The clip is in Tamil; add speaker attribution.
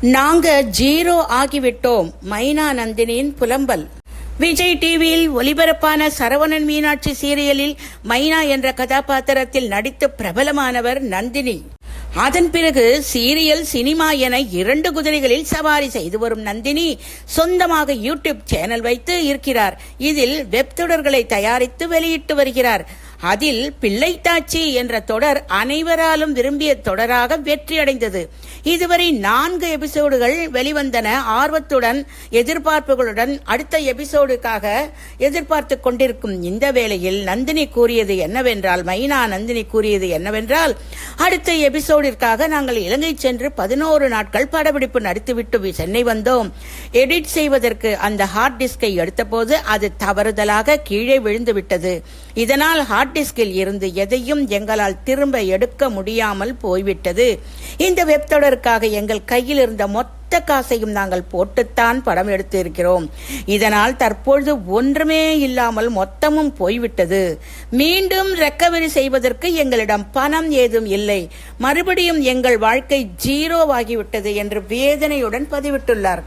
Speaker 1: நாங்க ஜீரோ ஆகிவிட்டோம். மைனா நந்தினியின் புலம்பல். விஜய் டிவியில் ஒளிபரப்பான சரவணன் மீனாட்சி சீரியலில் மைனா என்ற கதாபாத்திரத்தில் நடித்து பிரபலமானவர் நந்தினி. அதன் பிறகு சீரியல், சினிமா என 2 குதிரைகளில் சவாரி செய்து வரும் நந்தினி சொந்தமாக யூடியூப் சேனல் வைத்து இருக்கிறார். இதில் வெப் தொடர்களை தயாரித்து வெளியிட்டு வருகிறார். அதில் பிள்ளைத்தாச்சி என்ற தொடர் அனைவராலும் விரும்பிய தொடராக வெற்றி அடைந்தது. இதுவரை 4 எபிசோடுகள் வெளிவந்தன. ஆர்வத்துடன் எதிர்பார்ப்புகளுடன் அடுத்த எபிசோடுக்காக எதிர்பார்த்து கொண்டிருக்கும் இந்த வேளையில் நந்தினி கூறியது என்னவென்றால், மைனா நந்தினி கூறியது என்னவென்றால், அடுத்த எபிசோடிற்காக நாங்கள் இலங்கை சென்று 11 நாட்கள் படப்பிடிப்பு நடத்திவிட்டு சென்னை வந்தோம். எடிட் செய்வதற்கு அந்த ஹார்ட் டிஸ்கை எடுத்தபோது அது தவறுதலாக கீழே விழுந்து விட்டது. இதனால் ஹார்ட் டிஸ்கில் இருந்து எதையும் எங்களால் திரும்ப எடுக்க முடியாமல் போய்விட்டது. இந்த வெப் தொடருக்காக எங்கள் கையில் இருந்த மொத்த காசையும் நாங்கள் போட்டுத்தான் படம் எடுத்து இருக்கிறோம். இதனால் தற்பொழுது ஒன்றுமே இல்லாமல் மொத்தமும் போய்விட்டது. மீண்டும் ரெக்கவரி செய்வதற்கு எங்களிடம் பணம் ஏதும் இல்லை. மறுபடியும் எங்கள் வாழ்க்கை ஜீரோவாகிவிட்டது என்று வேதனையுடன் பதிவிட்டுள்ளார்.